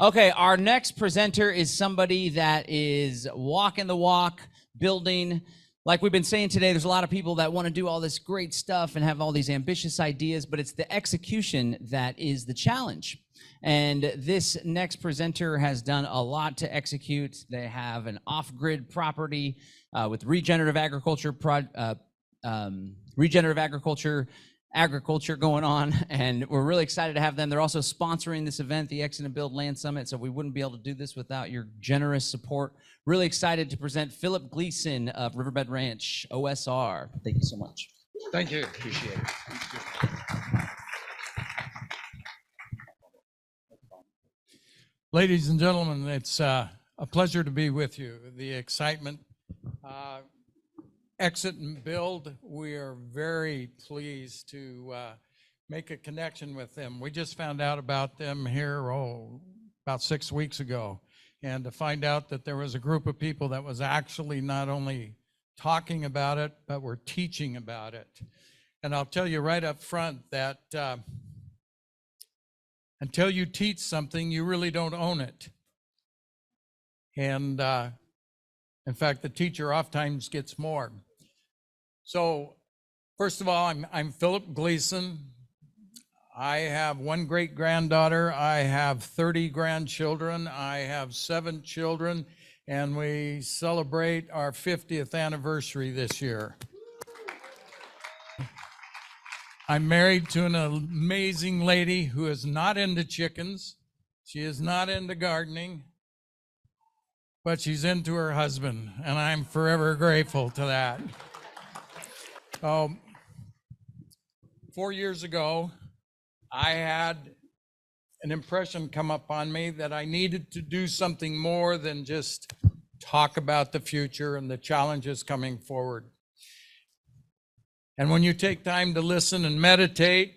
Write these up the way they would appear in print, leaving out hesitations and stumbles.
Okay, our next presenter is somebody that is walking the walk, building. Like we've been saying today, there's a lot of people that want to do all this great stuff and have all these ambitious ideas, but it's the execution that is the challenge. And this next presenter has done a lot to execute. They have an off-grid property with regenerative agriculture going on, and we're really excited to have them. They're also sponsoring this event, the Exit and Build Land Summit, so we wouldn't be able to do this without your generous support. Really excited to present Philip Gleason of Riverbed Ranch, OSR. Thank you so much. Thank you. Appreciate it. Ladies and gentlemen, it's a pleasure to be with you. The excitement, Exit and Build, we are very pleased to make a connection with them. We just found out about them here, about 6 weeks ago. And to find out that there was a group of people that was actually not only talking about it, but were teaching about it. And I'll tell you right up front that until you teach something, you really don't own it. And in fact, the teacher oftentimes gets more. So first of all, I'm Philip Gleason. I have one great-granddaughter. I have 30 grandchildren. I have 7 children, and we celebrate our 50th anniversary this year. I'm married to an amazing lady who is not into chickens. She is not into gardening, but she's into her husband, and I'm forever grateful to that. 4 years ago, I had an impression come up on me that I needed to do something more than just talk about the future and the challenges coming forward. And when you take time to listen and meditate,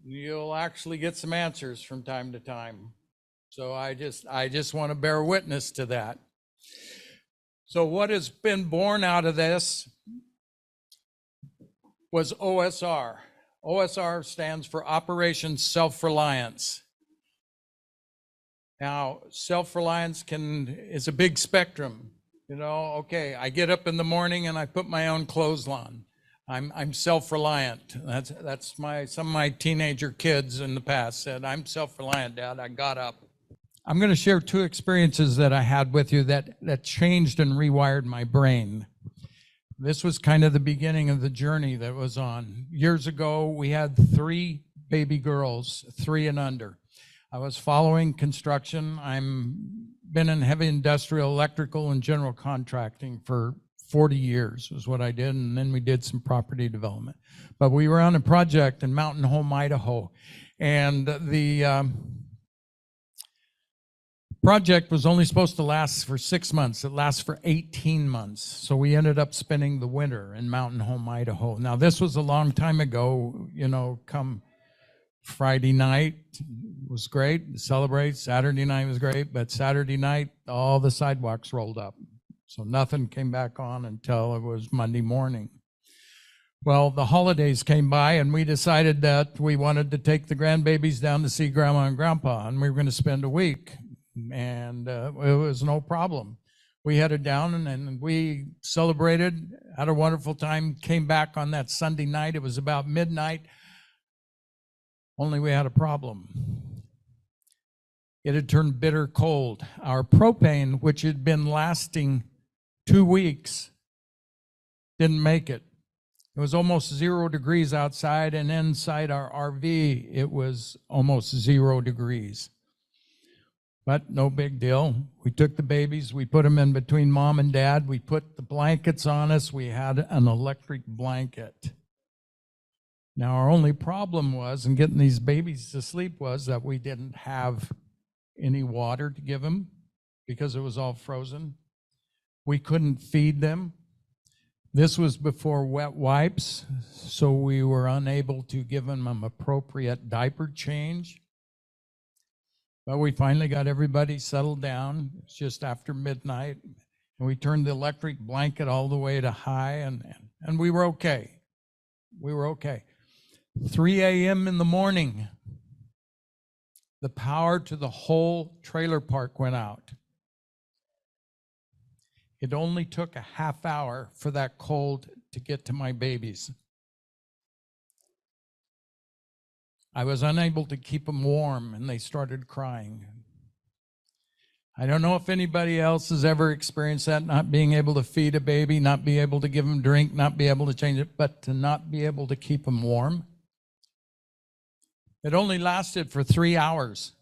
you'll actually get some answers from time to time. So I just want to bear witness to that. So what has been born out of this was OSR. OSR stands for Operation Self-Reliance. Now, self-reliance is a big spectrum. You know, okay, I get up in the morning and I put my own clothes on. I'm self-reliant. That's some of my teenager kids in the past said, I'm self-reliant, Dad. I got up. I'm going to share 2 experiences that I had with you that changed and rewired my brain. This was kind of the beginning of the journey that was on. Years ago, we had 3 baby girls, 3 and under. I was following construction. I'm been in heavy industrial, electrical, and general contracting for 40 years was what I did, and then we did some property development. But we were on a project in Mountain Home, Idaho, and the project was only supposed to last for 6 months. It lasts for 18 months. So we ended up spending the winter in Mountain Home, Idaho. Now, this was a long time ago, you know, come Friday night was great, celebrate. Saturday night was great, but Saturday night, all the sidewalks rolled up. So nothing came back on until it was Monday morning. Well, the holidays came by and we decided that we wanted to take the grandbabies down to see Grandma and Grandpa, and we were going to spend a week. And it was no problem. We headed down and we celebrated, had a wonderful time, came back on that Sunday night. It was about midnight, only we had a problem. It had turned bitter cold. Our propane, which had been lasting 2 weeks, didn't make it. It was almost 0 degrees outside, and inside our RV, it was almost 0 degrees. But no big deal. We took the babies, we put them in between Mom and Dad, we put the blankets on us, we had an electric blanket. Now our only problem was, in getting these babies to sleep, was that we didn't have any water to give them because it was all frozen. We couldn't feed them. This was before wet wipes, so we were unable to give them an appropriate diaper change. But we finally got everybody settled down. It's just after midnight, and we turned the electric blanket all the way to high, and we were okay. We were okay. 3 a.m. in the morning, the power to the whole trailer park went out. It only took a half hour for that cold to get to my babies. I was unable to keep them warm, and they started crying. I don't know if anybody else has ever experienced that, not being able to feed a baby, not be able to give them drink, not be able to change it, but to not be able to keep them warm. It only lasted for 3 hours.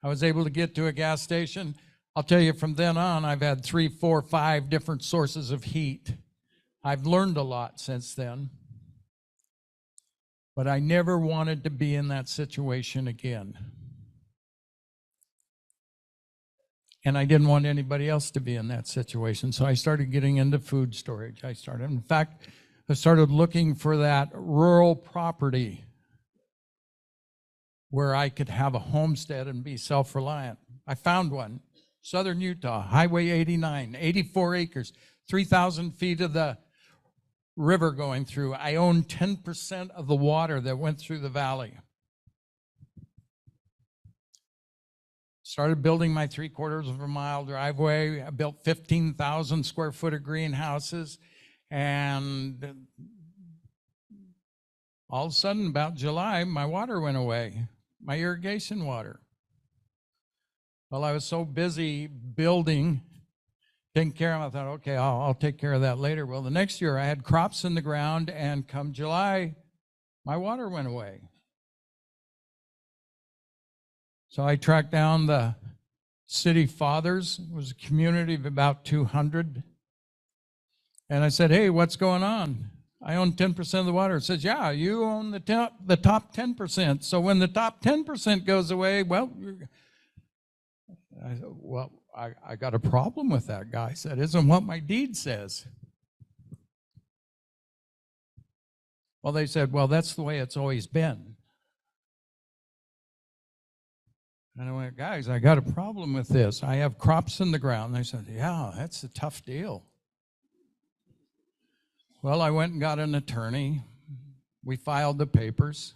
I was able to get to a gas station. I'll tell you, from then on, I've had 3, 4, 5 different sources of heat. I've learned a lot since then. But I never wanted to be in that situation again. And I didn't want anybody else to be in that situation. So I started getting into food storage. I started looking for that rural property where I could have a homestead and be self-reliant. I found one, southern Utah, Highway 89, 84 acres, 3,000 feet of the river going through. I owned 10% of the water that went through the valley. Started building my 3/4 of a mile driveway. I built 15,000 square foot of greenhouses, and all of a sudden, about July, my water went away, my irrigation water. Well, I was so busy building, taking care of it, I thought, okay, I'll take care of that later. Well, the next year I had crops in the ground, and come July, my water went away. So I tracked down the city fathers. It was a community of about 200. And I said, hey, what's going on? I own 10% of the water. It says, yeah, you own the top 10%. So when the top 10% goes away, well, I got a problem with that, guy. I said, isn't what my deed says. Well, they said, well, that's the way it's always been. And I went, guys, I got a problem with this. I have crops in the ground. They said, yeah, that's a tough deal. Well, I went and got an attorney. We filed the papers.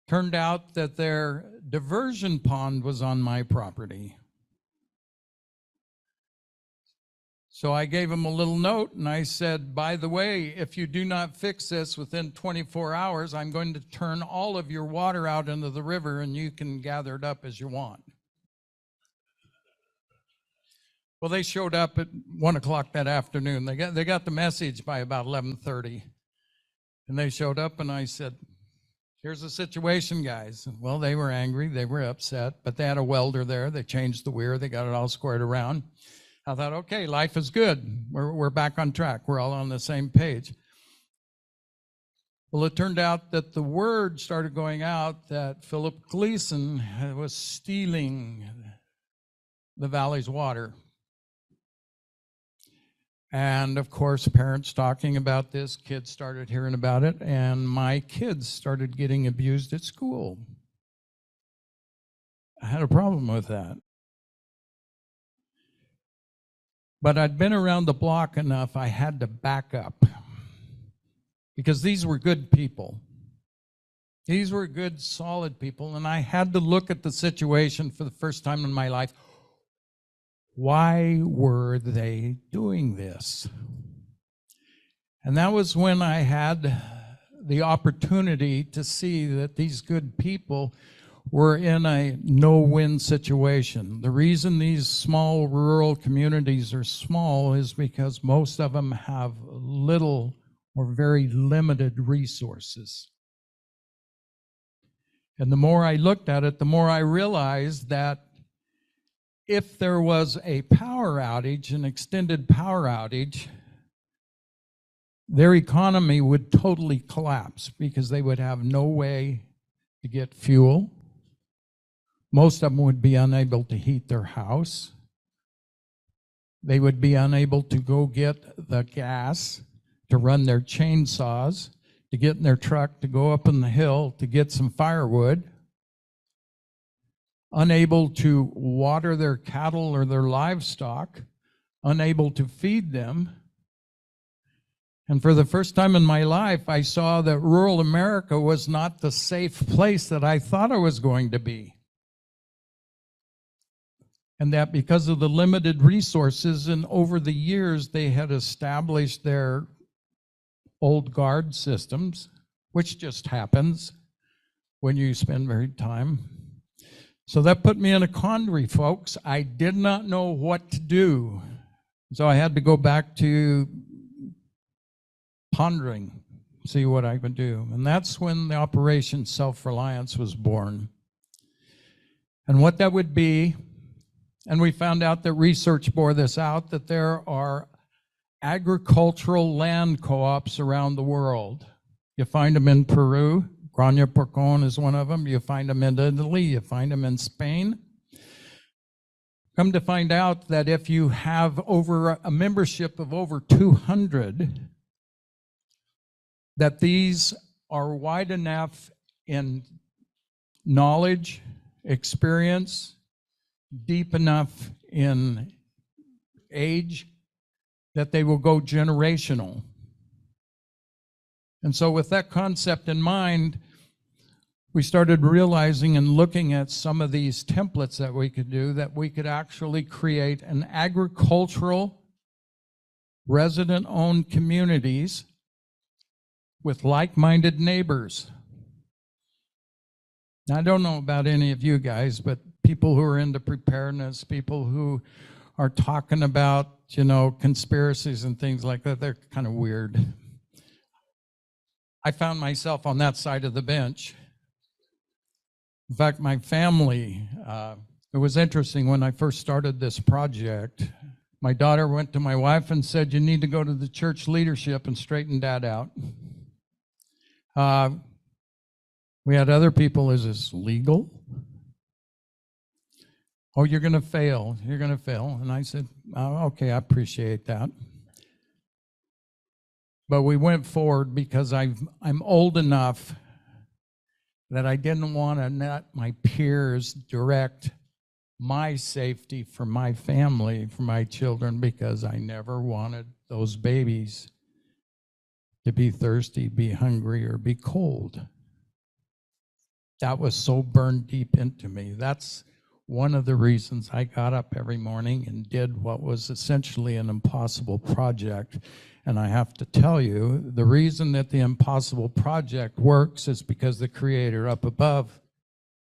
Turned out that their diversion pond was on my property. So I gave them a little note, and I said, by the way, if you do not fix this within 24 hours, I'm going to turn all of your water out into the river, and you can gather it up as you want. Well, they showed up at 1 o'clock that afternoon. They got the message by about 11:30. And they showed up, and I said, here's the situation, guys. Well, they were angry. They were upset, but they had a welder there. They changed the weir. They got it all squared around. I thought, okay, life is good. We're back on track. We're all on the same page. Well, it turned out that the word started going out that Philip Gleason was stealing the valley's water. And of course, parents talking about this, kids started hearing about it, and my kids started getting abused at school. I had a problem with that. But I'd been around the block enough, I had to back up. Because these were good people. These were good, solid people, and I had to look at the situation for the first time in my life. Why were they doing this? And that was when I had the opportunity to see that these good people were in a no-win situation. The reason these small rural communities are small is because most of them have little or very limited resources. And the more I looked at it, the more I realized that if there was a power outage, an extended power outage, their economy would totally collapse because they would have no way to get fuel. Most of them would be unable to heat their house. They would be unable to go get the gas to run their chainsaws, to get in their truck, to go up on the hill, to get some firewood. Unable to water their cattle or their livestock, unable to feed them. And for the first time in my life, I saw that rural America was not the safe place that I thought it was going to be. and that because of the limited resources and over the years they had established their old guard systems, which just happens when you spend very time. So that put me in a quandary, folks. I did not know what to do. So I had to go back to pondering, see what I could do. And that's when the Operation Self-Reliance was born. And what that would be, and we found out that research bore this out, that there are agricultural land co-ops around the world. You find them in Peru. Granja Porcon is one of them. You find them in Italy. You find them in Spain. Come to find out that if you have over a membership of over 200, that these are wide enough in knowledge, experience, deep enough in age, that they will go generational. And so with that concept in mind, we started realizing and looking at some of these templates that we could do, that we could actually create an agricultural, resident-owned communities with like-minded neighbors. Now, I don't know about any of you guys, but people who are into preparedness, people who are talking about, conspiracies and things like that, they're kind of weird. I found myself on that side of the bench. In fact, my family, it was interesting when I first started this project. My daughter went to my wife and said, "You need to go to the church leadership and straighten Dad out." We had other people, "Is this legal?" "Oh, you're going to fail. You're going to fail." And I said, "Oh, okay, I appreciate that." But we went forward because I'm old enough that I didn't want to let my peers direct my safety for my family, for my children, because I never wanted those babies to be thirsty, be hungry, or be cold. That was so burned deep into me. That's one of the reasons I got up every morning and did what was essentially an impossible project. And I have to tell you, the reason that the impossible project works is because the Creator up above,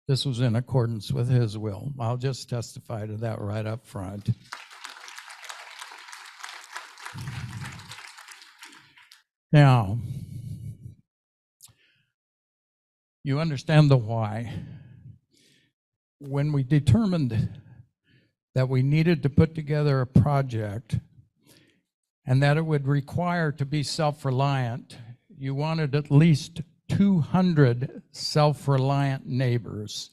this was in accordance with His will. I'll just testify to that right up front. Now, you understand the why. When we determined that we needed to put together a project and that it would require to be self-reliant, you wanted at least 200 self-reliant neighbors.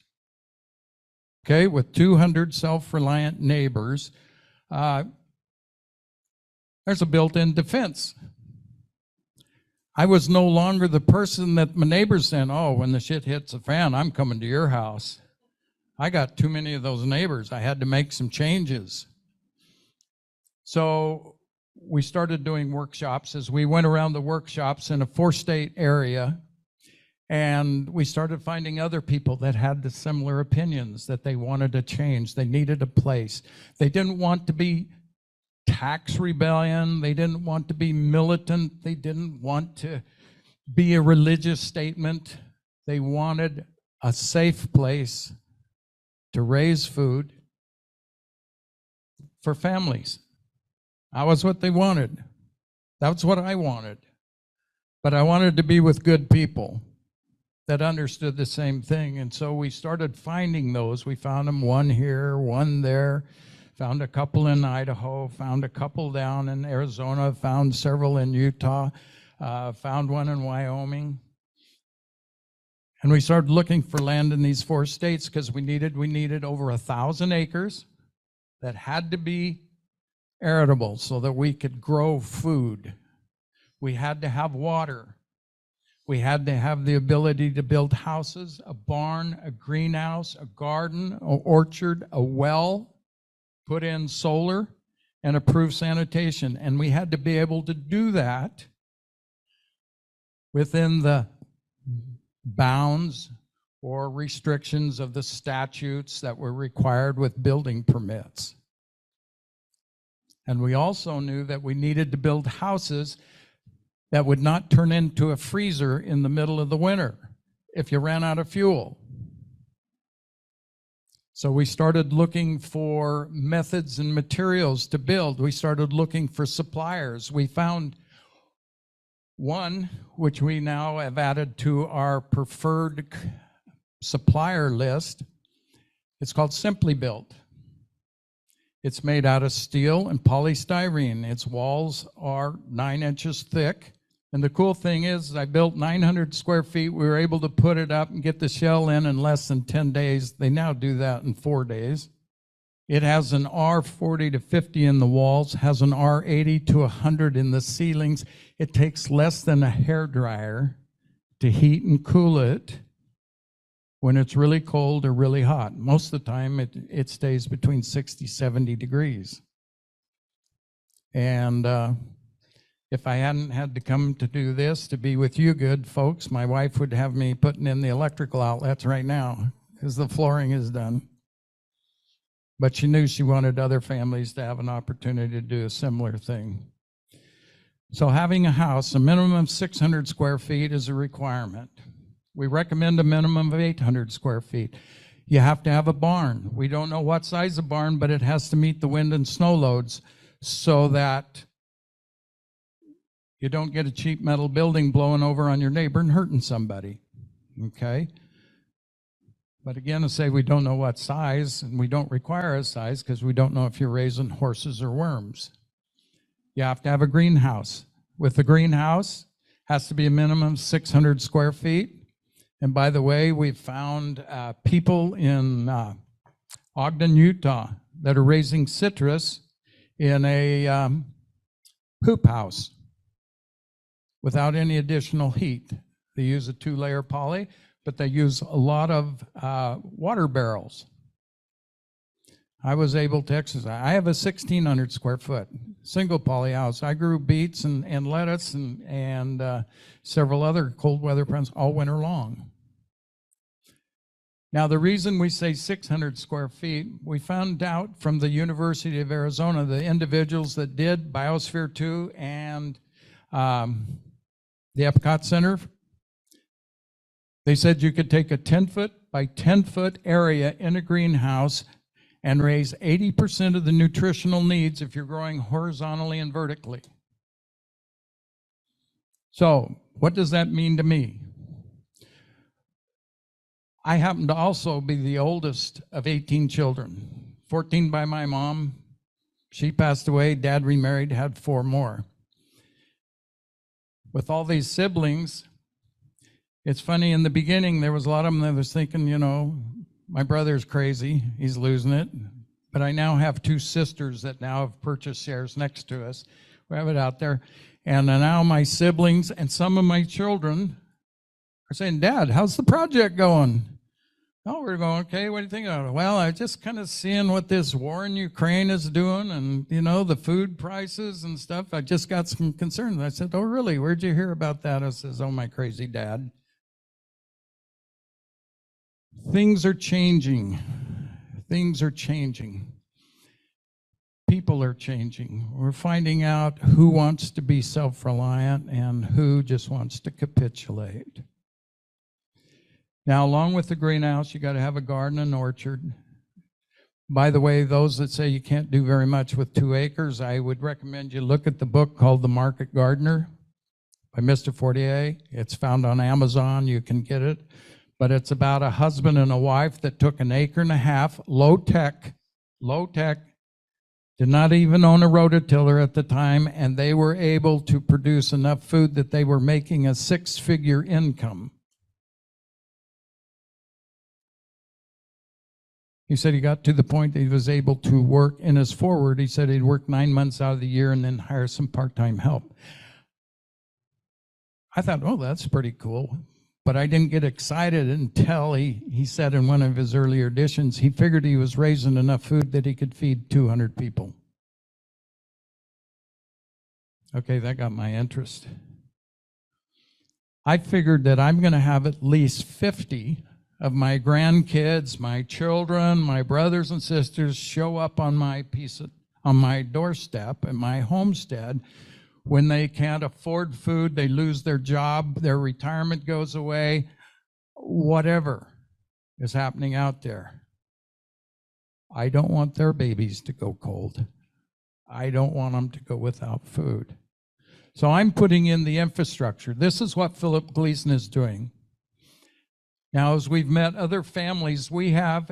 Okay, with 200 self-reliant neighbors, there's a built-in defense. I was no longer the person that my neighbors said, "Oh, when the shit hits the fan, I'm coming to your house." I got too many of those neighbors. I had to make some changes. So we started doing workshops. As we went around the workshops in a 4-state area, and we started finding other people that had the similar opinions, that they wanted to change. They needed a place. They didn't want to be tax rebellion. They didn't want to be militant. They didn't want to be a religious statement. They wanted a safe place to raise food for families. That was what they wanted. That's what I wanted. But I wanted to be with good people that understood the same thing. And so we started finding those. We found them, one here, one there, found a couple in Idaho, found a couple down in Arizona, found several in Utah, found one in Wyoming. And we started looking for land in these 4 states because we needed over 1,000 acres that had to be arable so that we could grow food. We had to have water. We had to have the ability to build houses, a barn, a greenhouse, a garden, an orchard, a well, put in solar, and approved sanitation. And we had to be able to do that within the bounds or restrictions of the statutes that were required with building permits. And we also knew that we needed to build houses that would not turn into a freezer in the middle of the winter if you ran out of fuel. So we started looking for methods and materials to build. We started looking for suppliers. We found one, which we now have added to our preferred supplier list. It's called Simply Built. It's made out of steel and polystyrene. Its walls are 9 inches thick. And the cool thing is, I built 900 square feet. We were able to put it up and get the shell in less than 10 days. They now do that in 4 days. It has an R40 to 50 in the walls, has an R80 to 100 in the ceilings. It takes less than a hairdryer to heat and cool it when it's really cold or really hot. Most of the time, it stays between 60, 70 degrees. And if I hadn't had to come to do this, to be with you good folks, my wife would have me putting in the electrical outlets right now because the flooring is done. But she knew she wanted other families to have an opportunity to do a similar thing. So having a house, a minimum of 600 square feet is a requirement. We recommend a minimum of 800 square feet. You have to have a barn. We don't know what size of barn, but it has to meet the wind and snow loads so that you don't get a cheap metal building blowing over on your neighbor and hurting somebody, okay? But again, I say we don't know what size, and we don't require a size because we don't know if you're raising horses or worms. You have to have a greenhouse. With the greenhouse, has to be a minimum of 600 square feet. And by the way, we've found people in Ogden, Utah, that are raising citrus in a hoop house without any additional heat. They use a 2-layer poly, but they use a lot of water barrels. I was able to exercise. I have a 1,600 square foot single poly house. I grew beets and lettuce and several other cold weather plants all winter long. Now, the reason we say 600 square feet, we found out from the University of Arizona, the individuals that did Biosphere 2 and the Epcot Center, they said you could take a 10-foot by 10-foot area in a greenhouse and raise 80% of the nutritional needs if you're growing horizontally and vertically. So, what does that mean to me? I happen to also be the oldest of 18 children, 14 by my mom. She passed away, Dad remarried, had 4 more. With all these siblings, it's funny, in the beginning, there was a lot of them that was thinking, you know, my brother's crazy, he's losing it. But I now have 2 sisters that now have purchased shares next to us. We have it out there. And now my siblings and some of my children are saying, Dad, how's the project going? Oh, we're going, okay, what do you think of it? Well, I just kind of seeing what this war in Ukraine is doing and, you know, the food prices and stuff. I just got some concerns. I said, oh, really? Where'd you hear about that? I says, oh, my crazy dad. Things are changing. Things are changing. People are changing. We're finding out who wants to be self-reliant and who just wants to capitulate. Now, along with the greenhouse, you got to have a garden and orchard. By the way, those that say you can't do very much with 2 acres, I would recommend you look at the book called The Market Gardener by Mr. Fortier. It's found on Amazon. You can get it. But it's about a husband and a wife that took 1.5 acres, low tech, did not even own a rototiller at the time, and they were able to produce enough food that they were making a 6-figure income. He said he got to the point that he was able to work in his forward. He said he'd work 9 months out of the year and then hire some part-time help. I thought, oh, that's pretty cool. But I didn't get excited until he said in one of his earlier editions, he figured he was raising enough food that he could feed 200 people. Okay, that got my interest. I figured that I'm going to have at least 50 of my grandkids, my children, my brothers and sisters show up on my on my doorstep at my homestead when they can't afford food, they lose their job, their retirement goes away, whatever is happening out there. I don't want their babies to go cold. I don't want them to go without food. So I'm putting in the infrastructure. This is what Philip Gleason is doing. Now, as we've met other families, we have,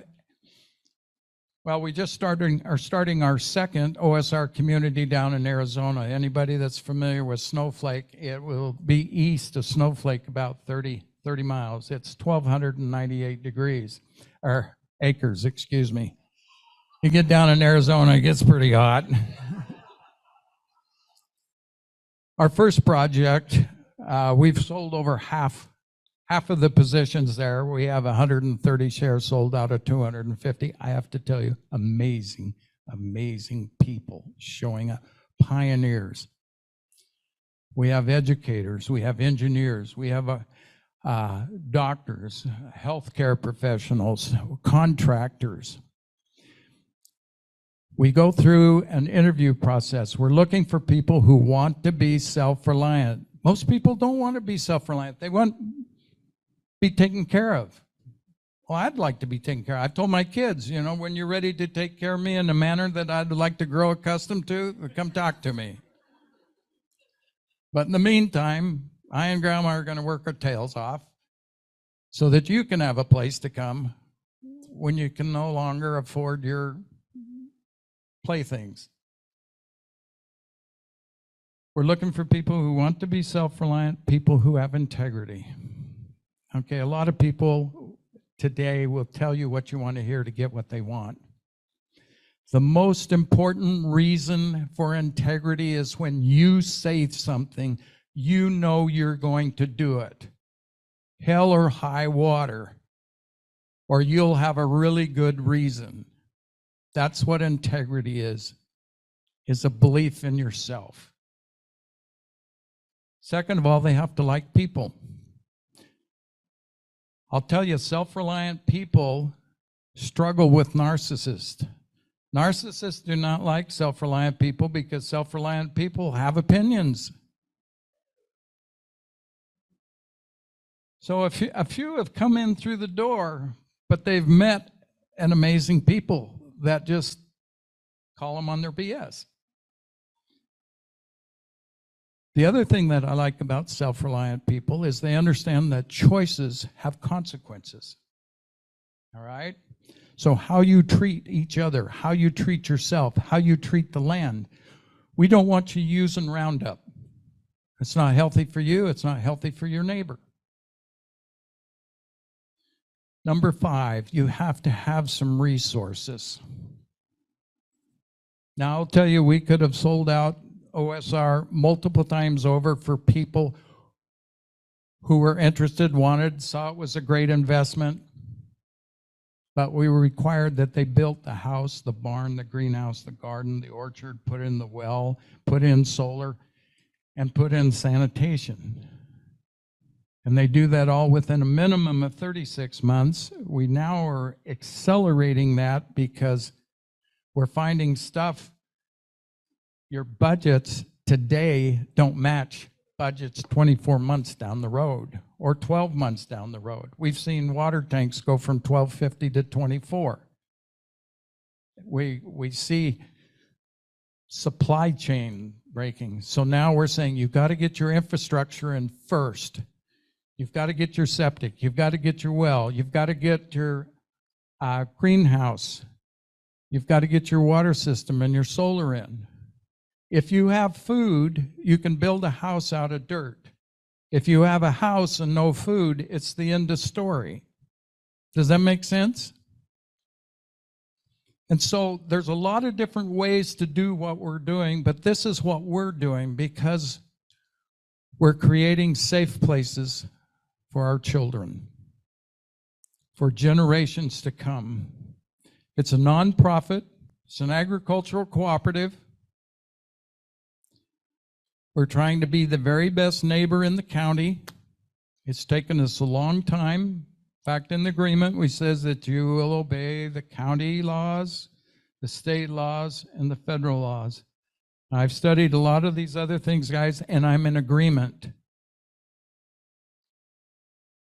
well, we just are starting our second OSR community down in Arizona. Anybody that's familiar with Snowflake, it will be east of Snowflake about 30 miles. It's 1,298 degrees, or acres, excuse me. You get down in Arizona, it gets pretty hot. Our first project, we've sold over half of the positions there. We have 130 shares sold out of 250. I have to tell you, amazing, amazing people showing up, pioneers. We have educators, we have engineers, we have doctors, healthcare professionals, contractors. We go through an interview process. We're looking for people who want to be self-reliant. Most people don't want to be self-reliant. They want to be taken care of. Well, I'd like to be taken care of. I've told my kids, you know, when you're ready to take care of me in a manner that I'd like to grow accustomed to, come talk to me. But in the meantime, I and Grandma are going to work our tails off so that you can have a place to come when you can no longer afford your playthings. We're looking for people who want to be self-reliant, people who have integrity. Okay, a lot of people today will tell you what you want to hear to get what they want. The most important reason for integrity is when you say something, you know you're going to do it. Hell or high water, or you'll have a really good reason. That's what integrity is a belief in yourself. Second of all, they have to like people. I'll tell you, self-reliant people struggle with narcissists. Narcissists do not like self-reliant people because self-reliant people have opinions. So a few have come in through the door, but they've met an amazing people that just call them on their BS. The other thing that I like about self-reliant people is they understand that choices have consequences. All right? So how you treat each other, how you treat yourself, how you treat the land. We don't want you using Roundup. It's not healthy for you. It's not healthy for your neighbor. Number 5, you have to have some resources. Now, I'll tell you, we could have sold out OSR multiple times over for people who were interested, wanted, saw it was a great investment, but we were required that they built the house, the barn, the greenhouse, the garden, the orchard, put in the well, put in solar, and put in sanitation. And they do that all within a minimum of 36 months. We now are accelerating that because we're finding stuff. Your budgets today don't match budgets 24 months down the road or 12 months down the road. We've seen water tanks go from $12.50 to $24. We see supply chain breaking. So now we're saying you've got to get your infrastructure in first. You've got to get your septic. You've got to get your well. You've got to get your greenhouse. You've got to get your water system and your solar in. If you have food, you can build a house out of dirt. If you have a house and no food, it's the end of story. Does that make sense? And so there's a lot of different ways to do what we're doing, but this is what we're doing because we're creating safe places for our children, for generations to come. It's a nonprofit. It's an agricultural cooperative. We're trying to be the very best neighbor in the county. It's taken us a long time fact, in the agreement, we says that you will obey the county laws, the state laws, and the federal laws. I've studied a lot of these other things, guys, and I'm in agreement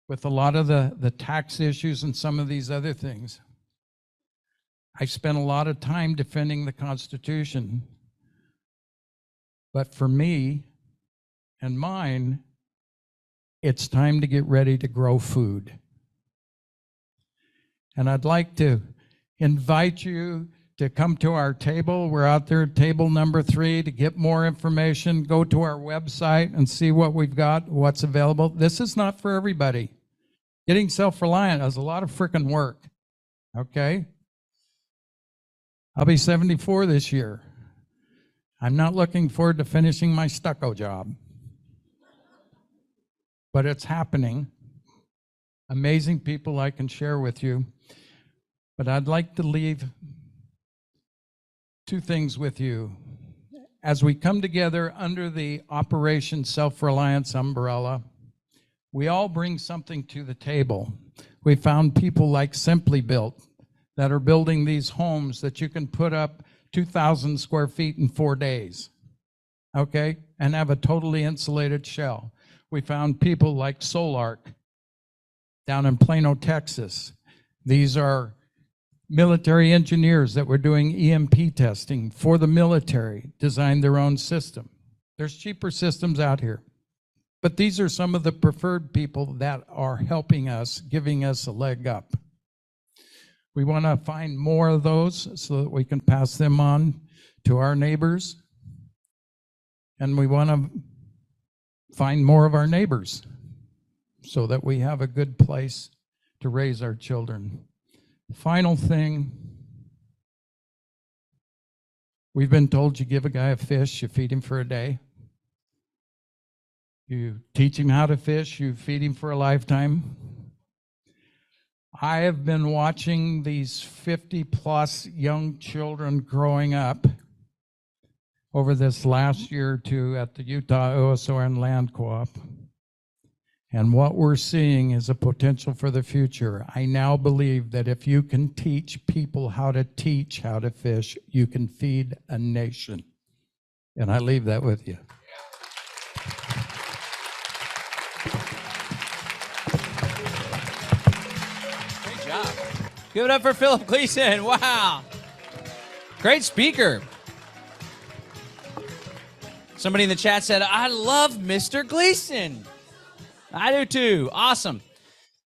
with a lot of the tax issues and some of these other things. I spent a lot of time defending the Constitution. But for me and mine, it's time to get ready to grow food. And I'd like to invite you to come to our table. We're out there at table number 3 to get more information. Go to our website and see what we've got, what's available. This is not for everybody. Getting self-reliant is a lot of freaking work, okay? I'll be 74 this year. I'm not looking forward to finishing my stucco job. But it's happening. Amazing people I can share with you. But I'd like to leave 2 things with you. As we come together under the Operation Self-Reliance umbrella, we all bring something to the table. We found people like Simply Built that are building these homes that you can put up 2,000 square feet in 4 days, okay, and have a totally insulated shell. We found people like Solarc down in Plano, Texas. These are military engineers that were doing EMP testing for the military, designed their own system. There's cheaper systems out here. But these are some of the preferred people that are helping us, giving us a leg up. We want to find more of those so that we can pass them on to our neighbors. And we want to find more of our neighbors so that we have a good place to raise our children. Final thing, we've been told you give a guy a fish, you feed him for a day. You teach him how to fish, you feed him for a lifetime. I have been watching these 50-plus young children growing up over this last year or 2 at the Utah OSR Land Co-op. And what we're seeing is a potential for the future. I now believe that if you can teach people how to teach how to fish, you can feed a nation. And I leave that with you. Great job. Give it up for Philip Gleason. Wow. Great speaker. Somebody in the chat said, I love Mr. Gleason. I do too. Awesome.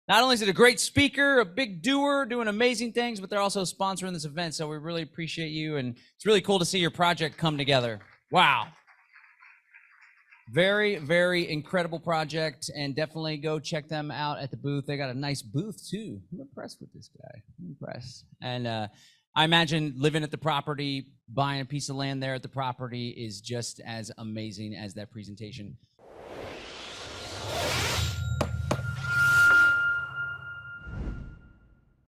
Not only is it a great speaker, a big doer, doing amazing things, but they're also sponsoring this event. So we really appreciate you. And it's really cool to see your project come together. Wow. Very, very incredible project. And definitely go check them out at the booth. They got a nice booth too. I'm impressed with this guy. I'm impressed. And I imagine living at the property, buying a piece of land there at the property is just as amazing as that presentation.